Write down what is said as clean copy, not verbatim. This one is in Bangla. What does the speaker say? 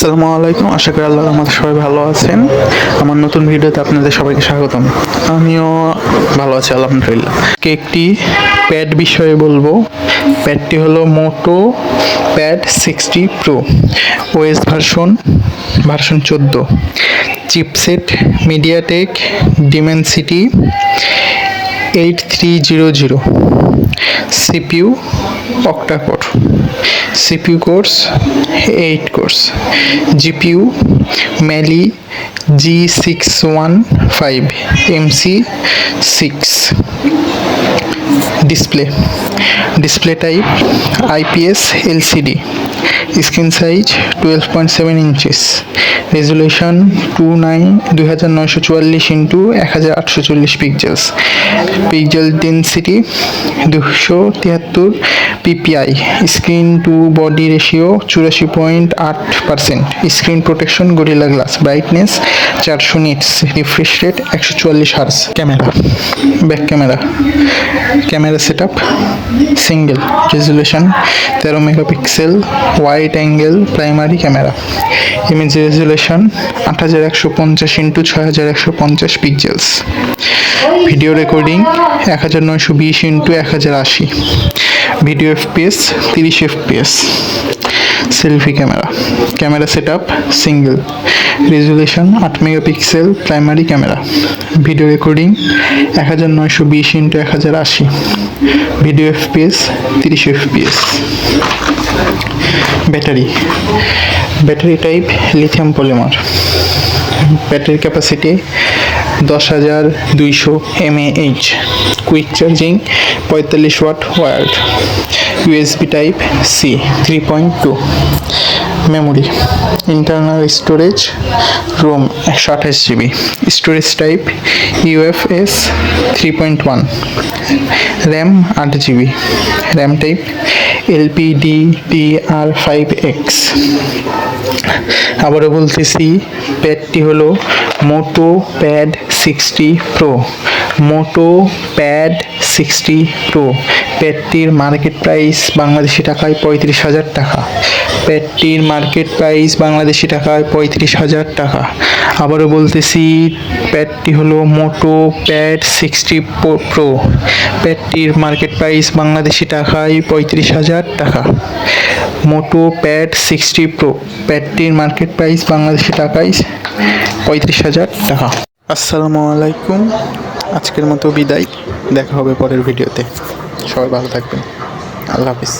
আসসালামু আলাইকুম। আশা করি আল্লাহর রহমতে সবাই ভালো আছেন। আমার নতুন ভিডিওতে আপনাদের সবাইকে স্বাগতম। আমিও ভালো আছি আলহামদুলিল্লাহ। একটি প্যাড বিষয়ে বলবো। প্যাডটি হলো Moto pad 60 pro, OS version 14, chipset MediaTek Dimensity 8300, CPU octa-core, CPU cores 8 cores, GPU Mali G615 MC6, display type IPS LCD, screen size 12.7 inches, resolution 2944 into 1840 pixels, pixel density 273 ppi, screen to body ratio 84.8%, screen protection Gorilla Glass, brightness 400 nits, refresh rate 144 Hz. Back camera setup single, resolution 13 megapixel, wide angle primary camera, image resolution 8150 into 6150 pixels, video recording 1920 into 1080, video fps 30 fps, selfie camera setup single, resolution 8 megapixel primary camera, video recording 1920 into 1080, video fps 30 fps. Battery type lithium polymer, battery capacity 10200 mAh, quick charging 45 watt wired, USB type C 3.2, memory internal storage ROM 128 GB, storage type UFS 3.1, RAM 8 GB, RAM type LPDDR5X। আবারও বলতেছি, প্যাডটি হলো Moto pad 60 pro, Moto pad 60 pro. প্যাডটির মার্কেট প্রাইস বাংলাদেশি টাকায় 35,000 টাকা। প্যাডটির মার্কেট প্রাইস বাংলাদেশি টাকায় 35,000 টাকা। আবারও বলতেছি, প্যাডটি হলো মোটো প্যাড 60 প্রো। প্যাডটির মার্কেট প্রাইস বাংলাদেশি টাকায় 35,000 টাকা। মোটো প্যাড 60 প্রো, প্যাডটির মার্কেট প্রাইস বাংলাদেশি টাকায় 35,000 টাকা। আসসালামু আলাইকুম। আজকের মতো বিদায়, দেখা হবে পরের ভিডিওতে। সবাই ভালো থাকবেন। আল্লাহ হাফিজ।